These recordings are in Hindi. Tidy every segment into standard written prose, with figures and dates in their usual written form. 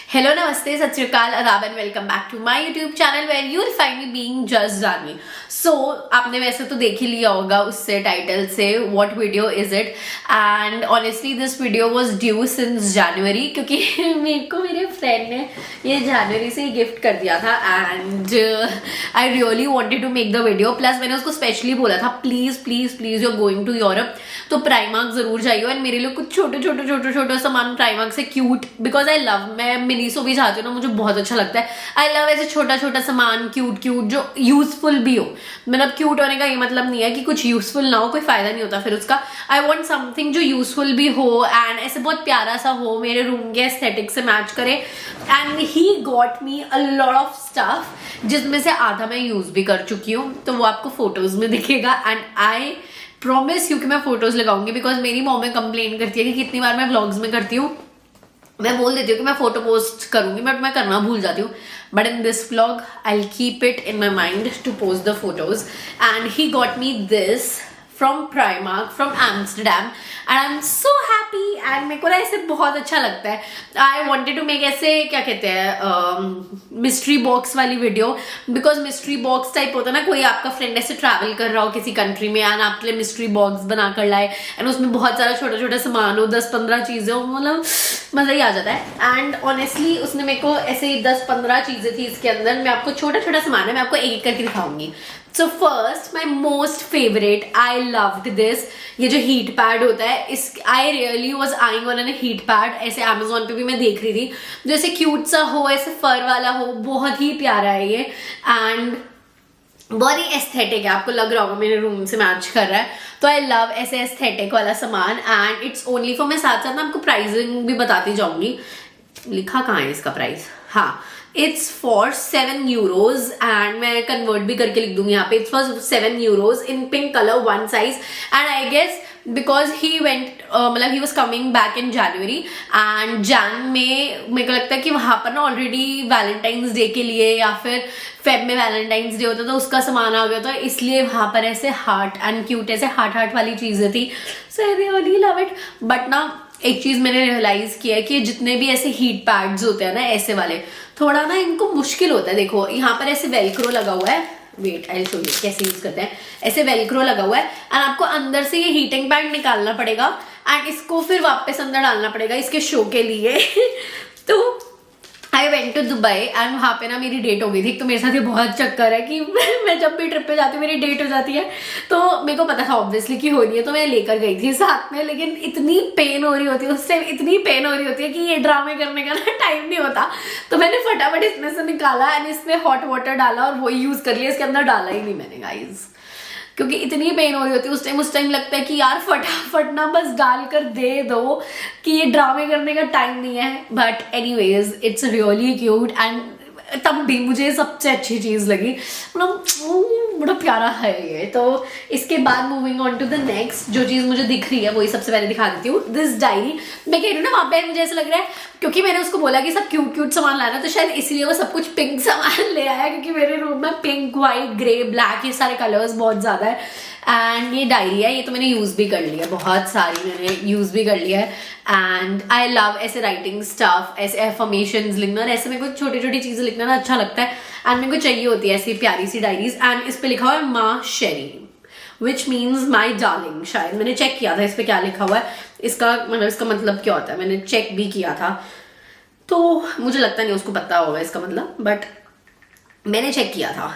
Hello, namaste, sat shri akal, adab and welcome back to my YouTube channel where you will find me being just Janvi. So, आपने वैसे तो देख ही लिया होगा उससे टाइटल से what video is it, and honestly this video was due since January क्योंकि मेरे को मेरे फ्रेंड ने ये जनवरी से ही गिफ्ट कर दिया था and I really wanted to make the video. Plus मैंने उसको स्पेशली बोला था please please please you are going to Europe तो प्राइमार्क जरूर जाइए और मेरे लिए कुछ छोटे सामान प्राइमार्क से क्यूट, बिकॉज आई लव, मैं मिनीसो भी जाती हूँ ना, मुझे बहुत अच्छा लगता है. आई लव ऐसे छोटा सामान क्यूट जो यूजफुल भी हो. मतलब क्यूट होने का ये मतलब नहीं है कि कुछ यूजफुल ना हो, कोई फायदा नहीं होता फिर उसका. आई वॉन्ट समथिंग जो यूजफुल भी हो एंड ऐसे बहुत प्यारा सा हो, मेरे रूम के एस्थेटिक से मैच करे. And he got me a lot of stuff जिसमें से आधा मैं यूज भी कर चुकी हूँ, तो वो आपको फोटोज में दिखेगा. एंड आई प्रॉमिस यू कि मैं फोटोज लगाऊंगी, बिकॉज मेरी मॉम में कंप्लेन करती है कि कितनी बार मैं व्लॉग्स में करती हूँ, मैं बोल देती हूँ कि मैं फोटो पोस्ट करूंगी बट मैं करना भूल जाती हूँ. But in this vlog I will keep it in my mind to post the photos. And he got me this from Primark from Amsterdam and I am so happy. And मेरे को ना ऐसे बहुत अच्छा लगता है. आई वॉन्टेड टू मेक ऐसे क्या कहते हैं मिस्ट्री बॉक्स वाली video, because mystery box type होता है ना, कोई आपका फ्रेंड ऐसे ट्रैवल कर रहा हो किसी कंट्री में एंड आपके लिए मिस्ट्री बॉक्स बना कर लाए एंड उसमें बहुत सारा छोटा सामान हो, 10-15 चीजें हो, मतलब मजा ही आ जाता है. एंड ऑनेस्टली उसने मेरे को ऐसे 10-15 चीजें थी इसके अंदर. मैं आपको छोटा सामान है, मैं आपको एक करके दिखाऊंगी. So first, my most favorite, I loved this. ये जो हीट पैड होता है, इस I really was eyeing on a heat pad. ऐसे Amazon पे भी मैं देख रही थी जो ऐसे क्यूट सा हो, ऐसे फर वाला हो, बहुत ही प्यारा है ये एंड बहुत ही एस्थेटिक है. आपको लग रहा होगा मेरे रूम से मैच कर रहा है, तो आई लव ऐसे एस्थेटिक वाला सामान. एंड इट्स ओनली फॉर, मैं साथ साथ ना आपको प्राइसिंग भी बताती जाऊंगी. लिखा कहाँ है इसका प्राइस? हाँ, इट्स फॉर 7 euros एंड मैं कन्वर्ट भी करके लिख दूंगी यहाँ पे. It's for 7 euros in pink colour, one size. And I guess because he went, मतलब he was coming back in January and Jan में मेरे को लगता है कि वहां पर ना ऑलरेडी वैलेंटाइंस डे के लिए या फिर फेब में वैलेंटाइंस डे होता था, उसका सामान आ गया था, इसलिए वहां पर ऐसे हार्ट एंड क्यूट ऐसे हार्ट वाली चीजें थी. So I really love it. But ना एक चीज मैंने रियलाइज किया है कि जितने भी ऐसे हीट पैड्स होते हैं ना ऐसे वाले, थोड़ा ना इनको मुश्किल होता है. देखो यहाँ पर ऐसे वेलक्रो लगा हुआ है, वेट आई शो यू कैसे यूज करते हैं. ऐसे वेलक्रो लगा हुआ है एंड आपको अंदर से ये हीटिंग पैड निकालना पड़ेगा एंड इसको फिर वापस अंदर डालना पड़ेगा इसके शो के लिए. तो I went to Dubai and वहाँ पे ना मेरी डेट हो गई थी. तो मेरे साथ ये बहुत चक्कर है कि मैं जब भी ट्रिप पे जाती हूँ मेरी डेट हो जाती है, तो मेरे को पता था ऑब्वियसली कि हो रही है, तो मैं लेकर गई थी साथ में. लेकिन इतनी पेन हो रही होती है उस टाइम, इतनी पेन हो रही होती है कि ये ड्रामे करने का ना टाइम नहीं होता. तो मैंने फटाफट इसमें से निकाला एंड इसमें हॉट वाटर डाला और वही यूज कर लिया. इसके अंदर डाला ही नहीं मैंने गाइज, क्योंकि इतनी पेन हो रही होती है उस टाइम लगता है कि यार फटाफट ना बस डाल कर दे दो, कि ये ड्रामे करने का टाइम नहीं है. But anyways it's really cute and तब भी मुझे सबसे अच्छी चीज लगी, मतलब बड़ा प्यारा है ये. तो इसके बाद moving on to the next, जो चीज मुझे दिख रही है वही सबसे पहले दिखा देती हूँ. दिस डायरी, मैं कह रही हूँ ना वहाँ पे मुझे ऐसा लग रहा है क्योंकि मैंने उसको बोला कि सब क्यूट सामान लाना, तो शायद इसलिए वो सब कुछ पिंक सामान ले आया, क्योंकि मेरे रूम में पिंक, व्हाइट, ग्रे, ब्लैक ये सारे कलर्स बहुत ज्यादा है. एंड ये डायरी है, ये तो मैंने यूज भी कर लिया, बहुत सारी मैंने यूज भी कर लिया है. एंड आई लव ऐसे राइटिंग स्टफ, ऐसे एफर्मेशंस लिखना और ऐसे मेरे को छोटी चीजें लिखना ना अच्छा लगता है. एंड मेरे को चाहिए होती है ऐसी प्यारी सी डायरीज. एंड इस पे लिखा हुआ है माँ शेरी, विच मीन्स माई डार्लिंग. शायद मैंने चेक किया था इस पे क्या लिखा हुआ है, इसका मतलब क्या होता है, मैंने चेक भी किया था, तो मुझे लगता नहीं उसको पता होगा इसका मतलब, बट मैंने चेक किया था.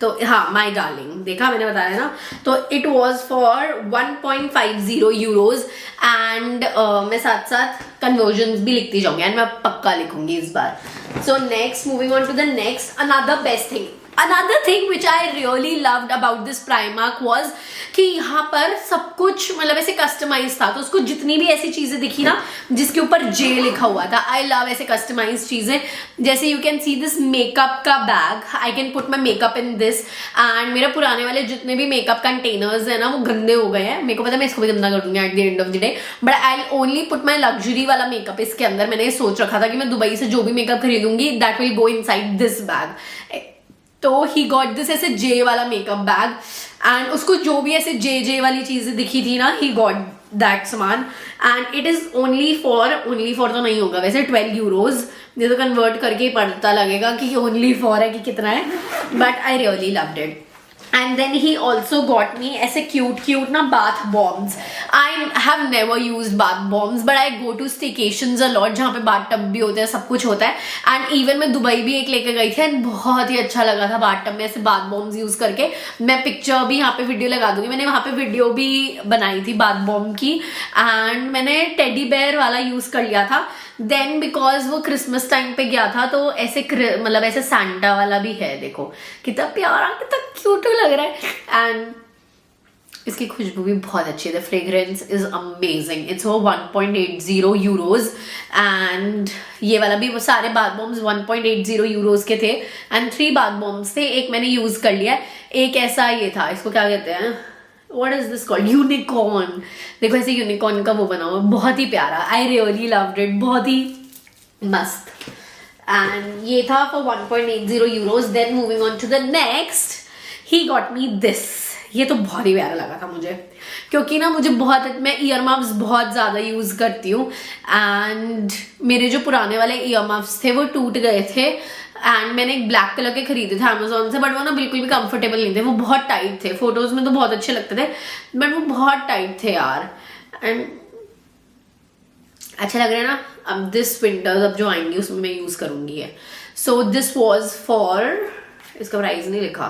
तो हाँ, माई डार्लिंग देखा मैंने बताया ना. तो it was for 1.50 euros and मैं साथ साथ कन्वर्जन भी लिखती जाऊंगी एंड मैं पक्का लिखूंगी इस बार. So next, moving on to the next, another best thing, another thing which I really loved about this Primark was कि यहाँ पर सब कुछ मतलब ऐसे कस्टमाइज था. तो उसको जितनी भी ऐसी चीजें दिखी ना जिसके ऊपर जे लिखा हुआ था, आई लव ऐसे कस्टमाइज चीजें. जैसे you can see this makeup का बैग, I can put my makeup in this. And मेरे पुराने वाले जितने भी मेकअप कंटेनर्स है ना वो गंदे हो गए हैं, मेरे को पता है मैं इसको भी गंदा कर दूंगी at the end of the day, but I only put my luxury वाला मेकअप इसके अंदर. मैंने ये सोच रखा था कि मैं दुबई से जो भी मेकअप खरीदूंगी that will go inside this bag. तो ही गॉट दिस ऐसे जे वाला मेकअप बैग एंड उसको जो भी ऐसे जे वाली चीजें दिखी थी ना, ही गॉट दैट सामान. And it is only for तो नहीं होगा वैसे 12 euros, ये तो कन्वर्ट करके ही पता लगेगा कि ओनली 4 है कि कितना है, but I really loved it. And then he also got me ऐसे cute ना bath bombs. I have never used bath bombs, but I go to staycations a lot जहाँ पे बाथ टब भी होते हैं, सब कुछ होता है. And even मैं दुबई भी एक लेके गई थी and बहुत ही अच्छा लगा था बाथ टब में ऐसे बाथ बॉम्ब्स यूज करके. मैं पिक्चर भी यहाँ पे वीडियो लगा दूंगी, मैंने वहाँ पे वीडियो भी बनाई थी बाथ बॉम्ब की. एंड मैंने टेडी बेयर वाला यूज कर लिया था. देन बिकॉज वो क्रिसमस टाइम पे गया था तो ऐसे मतलब ऐसे सांता वाला भी है, देखो कितना प्यारा कितना क्यूट लग रहा है. एंड इसकी खुशबू भी बहुत अच्छी है. The fragrance is amazing. It's वो 1.80 यूरोज. एंड ये वाला भी वो सारे बाथ बॉम्ब्स 1.80 यूरोज के थे. एंड 3 बाथ बॉम्ब्स थे. एक मैंने यूज कर लिया. एक ऐसा ये था, इसको क्या कहते हैं, What is this called? Unicorn. देखो ऐसे यूनिकॉर्न का वो बना हुआ, बहुत ही प्यारा. आई रियली लव्ड इट, बहुत ही मस्त. एंड ये था for 1.80 euros. Then moving on to the next, he got me this. ये तो बहुत ही प्यारा लगा था मुझे, क्योंकि ना मुझे बहुत, मैं ईयर मफ्स बहुत ज़्यादा यूज़ करती हूँ. एंड मेरे जो पुराने वाले ईयर मफ्स थे वो टूट गए थे. एंड मैंने एक ब्लैक कलर के खरीदे थे अमेजोन से, बट वो ना बिल्कुल भी कंफर्टेबल नहीं थे. वो बहुत टाइट थे. फोटोज में तो बहुत अच्छे लगते थे, बट वो बहुत टाइट थे यार. एंड अच्छा लग रहा है ना. अब दिस विंटर्स अब जो आएंगी उसमें मैं यूज करूंगी है. सो दिस वॉज फॉर, इसका प्राइस नहीं लिखा,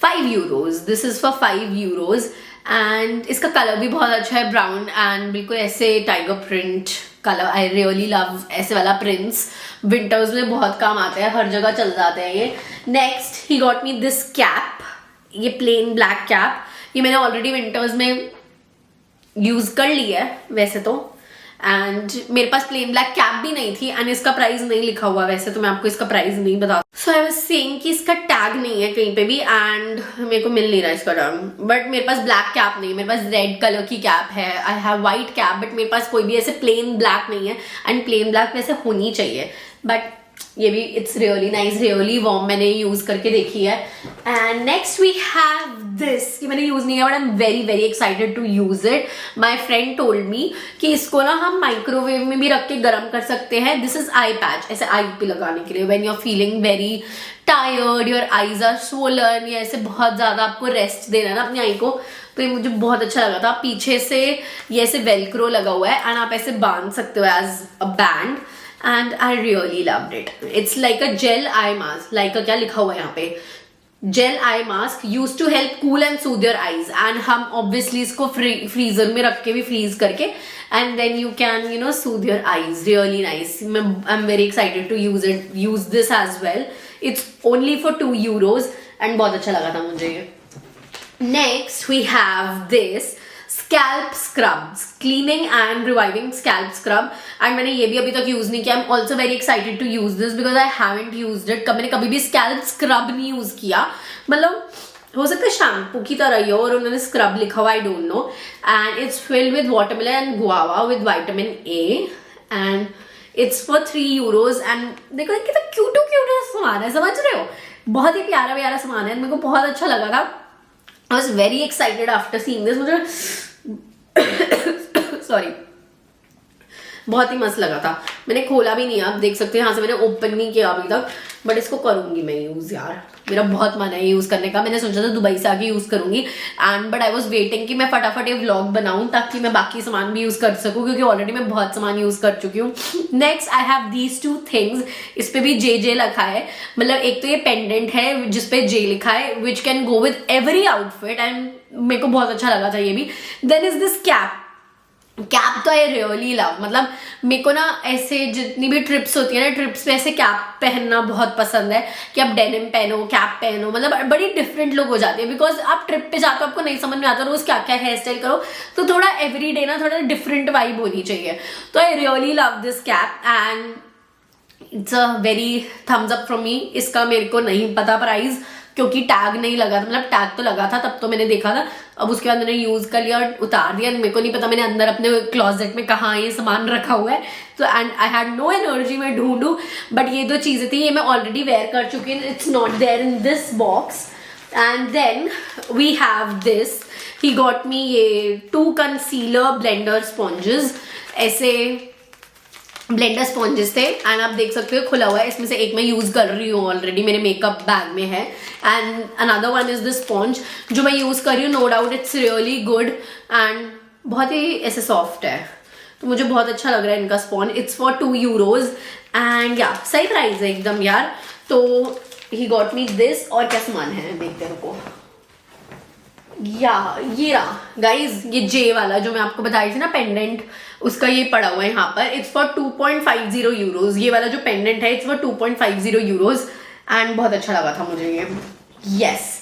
5 euros. This is for 5 euros. And इसका कलर भी बहुत अच्छा है, ब्राउन एंड बिल्कुल ऐसे टाइगर प्रिंट कलर. आई रियली लव ऐसे वाला प्रिंट्स. विंटर्स में बहुत काम आते हैं, हर जगह चल जाते हैं ये. Next he got me this cap. ये प्लेन ब्लैक कैप, ये मैंने ऑलरेडी विंटर्स में यूज कर लिया है वैसे तो. एंड मेरे पास प्लेन ब्लैक कैप भी नहीं थी. एंड इसका प्राइस नहीं लिखा हुआ, वैसे तो मैं आपको इसका प्राइस नहीं बता. सो आई वाज सेइंग कि इसका टैग नहीं है कहीं पे भी, एंड मेरे को मिल नहीं रहा इसका टैग. बट मेरे पास ब्लैक कैप नहीं है, मेरे पास रेड कलर की कैप है. I have white cap, but मेरे पास कोई भी ऐसे प्लेन ब्लैक नहीं है. एंड प्लेन ब्लैक वैसे होनी चाहिए, बट ये भी it's really nice, really warm. मैंने यूज करके देखी है. And next we have this. ये मैंने यूज नहीं किया, but I am very very excited to use it. My friend told me कि इसको ना हम माइक्रोवेव में भी रख के गर्म कर सकते हैं. दिस इज आई पैच, ऐसे आई पे लगाने के लिए when you are feeling very tired, your eyes are swollen, या ऐसे बहुत ज्यादा आपको रेस्ट देना है ना अपनी आई को. तो ये मुझे बहुत अच्छा लगा था. पीछे से ये ऐसे वेलक्रो लगा हुआ है एंड आप ऐसे बांध सकते हो as a band. And I really loved it. It's like a gel eye mask. Like a क्या लिखा हुआ है यहाँ पे, gel eye mask used to help cool and soothe your eyes. And हम obviously इसको freezer में रख के भी freeze करके, and then you can soothe your eyes. Really nice. I'm very excited to use this as well. It's only for 2 euros and बहुत अच्छा लगा था मुझे ये. Next we have this scalp scrub, cleaning and reviving scalp scrub. And मैंने ये भी अभी तक यूज नहीं किया. I am also very excited to use this because I haven't used it. मैंने कभी भी स्कैल्प स्क्रब नहीं यूज किया. मतलब हो सकता है शैम्पू की तरह ही हो और उन्होंने स्क्रब लिखा हुआ, I don't know. And it's filled with watermelon and guava with vitamin A. And it's for 3 euros. And देखो कितना क्यूट सामान है, समझ रहे हो, बहुत ही प्यारा प्यारा सामान है. मेरे को बहुत अच्छा लगा था. I was very excited after seeing this. मुझे सॉरी बहुत ही मस्त लगा था. मैंने खोला भी नहीं, आप देख सकते हैं यहाँ से मैंने ओपन नहीं किया अभी तक, बट इसको करूंगी मैं यूज. यार मेरा बहुत मन है यूज करने का. मैंने सोचा था दुबई से आके यूज करूंगी, and but I was waiting कि मैं फटाफट ये व्लॉग बनाऊं ताकि मैं बाकी सामान भी यूज कर सकूं, क्योंकि ऑलरेडी मैं बहुत सामान यूज कर चुकी हूँ. Next I have these 2 things. इस पे भी जे लिखा है. मतलब एक तो ये पेंडेंट है जिसपे जे लिखा है, which can go with every outfit, and मेरे को बहुत अच्छा लगा था ये भी. Then is this cap. Cap तो आई रियली लव. मतलब मेरे को ना ऐसे जितनी भी ट्रिप्स होती है ना, ट्रिप्स पे ऐसे कैप पहनना बहुत पसंद है कि आप डेनिम पहनो, कैप पहनो. मतलब बड़ी डिफरेंट लुक हो जाती है, बिकॉज आप ट्रिप पे जाते हो, आपको नहीं समझ में आता रोज क्या क्या हेयर स्टाइल करो, तो थोड़ा एवरी डे ना थोड़ा डिफरेंट वाइब होनी चाहिए. तो I really love this cap and it's a very thumbs up from me. इसका मेरे को नहीं पता प्राइस, क्योंकि टैग नहीं लगा था. मतलब टैग तो लगा था तब तो मैंने देखा था. अब उसके बाद मैंने यूज कर लिया और उतार दिया. मेरे को नहीं पता मैंने अंदर अपने क्लोजेट में कहाँ ये सामान रखा हुआ है. तो and I had no energy मैं ढूंढूं. बट ये 2 चीजें थी, ये मैं ऑलरेडी वेयर कर चुकी हूँ. It's not there in this box. And then we have this. He got me ये 2 कंसीलर ब्लेंडर स्पॉन्जेस. ऐसे ब्लेंडर स्पॉन्जेस थे एंड आप देख सकते हो खुला हुआ है, इसमें से एक मैं यूज कर रही हूँ ऑलरेडी, मेरे मेकअप बैग में है, and another one is this sponge जो मैं यूज कर रही हूँ. No doubt it's really good and बहुत ही ऐसे सॉफ्ट है, तो मुझे बहुत अच्छा लग रहा है इनका sponge. It's for 2 euros and या सही प्राइस है एकदम यार. तो ही गॉट मी दिस. और क्या सामान है देखते रुको. या ये रहा गाइज, ये जे वाला जो मैं आपको बताई थी ना पेंडेंट, उसका ये पड़ा हुआ है यहाँ पर. It's for 2.50 euros. ये वाला जो पेंडेंट है इट्स फॉर 2.50 euros एंड बहुत अच्छा लगा था मुझे ये. Yes,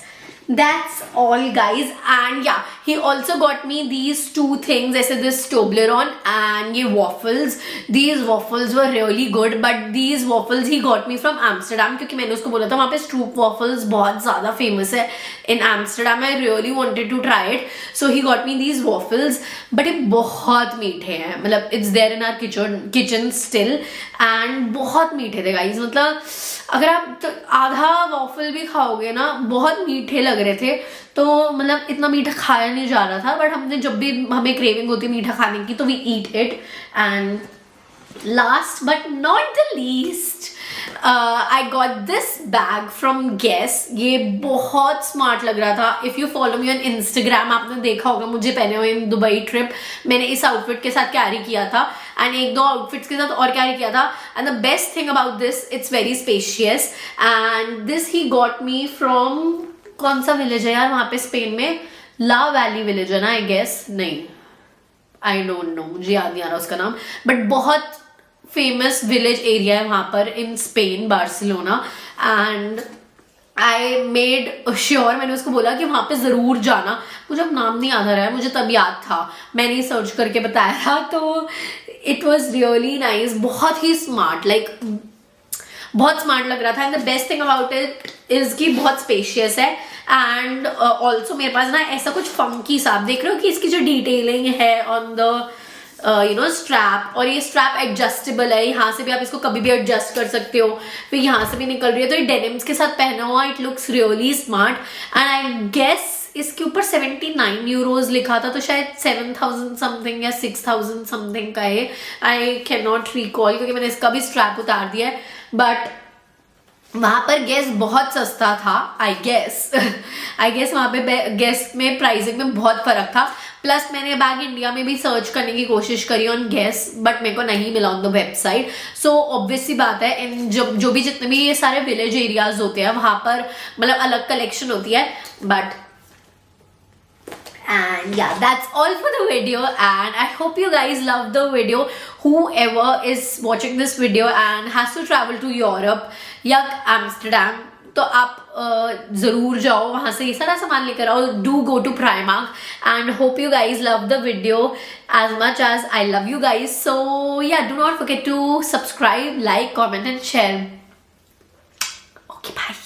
that's all guys. And yeah, he also got me these 2 things, ऐसे this Toblerone and ये waffles. These waffles were really good, but these waffles he got me from Amsterdam, क्योंकि मैंने उसको बोला था वहाँ पे Stroop waffles बहुत ज़्यादा famous है in Amsterdam. I really wanted to try it, so he got me these waffles. but ये बहुत मीठे हैं, मतलब it's there in our kitchen still and बहुत मीठे थे guys. मतलब अगर आप तो आधा वॉफल भी खाओगे ना, बहुत मीठे लग रहे थे. तो मतलब इतना मीठा खाया नहीं जा रहा था, बट हमने जब भी हमें क्रेविंग होती है मीठा खाने की तो we eat it. And last but not the least, I got this bag from Guess. ये बहुत स्मार्ट लग रहा था. If you follow me on Instagram आपने देखा होगा मुझे पहने हुए इन दुबई ट्रिप. मैंने इस आउटफिट के साथ कैरी किया था एंड 1-2 आउटफिट्स के साथ और कैरी किया था. And the best thing about this, it's very spacious and this he got me from, कौन सा विलेज है यार वहां पे स्पेन में, ला वैली विलेज है ना आई गेस, नहीं आई डोंट नो, मुझे याद नहीं आ रहा उसका नाम, बट बहुत फेमस विलेज एरिया है वहां पर in Spain, Barcelona. And I made sure, मैंने उसको बोला कि वहां पे जरूर जाना. मुझे अब नाम नहीं याद आ रहा है, मुझे तब याद था, मैंने सर्च करके बताया था. तो इट वॉज रियली नाइस, बहुत ही स्मार्ट, लाइक बहुत स्मार्ट लग रहा था. And the best thing about it is कि बहुत स्पेशियस है. एंड ऑल्सो मेरे पास ना ऐसा कुछ फंकी सा, आप देख रहे हो कि इसकी जो डिटेलिंग है ऑन द स्ट्रैप, और ये स्ट्रैप एडजस्टेबल है, यहाँ से भी आप इसको कभी भी एडजस्ट कर सकते हो, फिर यहाँ से भी निकल रही है. तो ये डेनिम्स के साथ पहना हुआ, it looks really smart. And I guess इसके ऊपर 79 euros लिखा था, तो शायद 7,000 समथिंग या 6,000 समथिंग का है. आई कैन नॉट रिकॉल क्योंकि मैंने इसका भी स्ट्रैप उतार दिया है. बट वहां पर गैस बहुत सस्ता था आई गेस. आई गेस वहां पे गैस में प्राइसिंग में बहुत फर्क था. प्लस मैंने बैग इंडिया में भी सर्च करने की कोशिश करी ऑन गैस, बट मेरे को नहीं मिला on the website. So obvious सी बात है, इन जो भी जितने भी ये सारे विलेज एरियाज होते हैं वहां पर मतलब अलग कलेक्शन होती है. But and yeah, that's all for the video and I hope you guys love the video. Whoever is watching this video and has to travel to Europe या Amsterdam, तो आप जरूर जाओ वहां से ये सारा सामान लेकर आओ. Do go to Primark and hope you guys love the video as much as I love you guys. So yeah, do not forget to subscribe, like, comment and share. Okay, bye.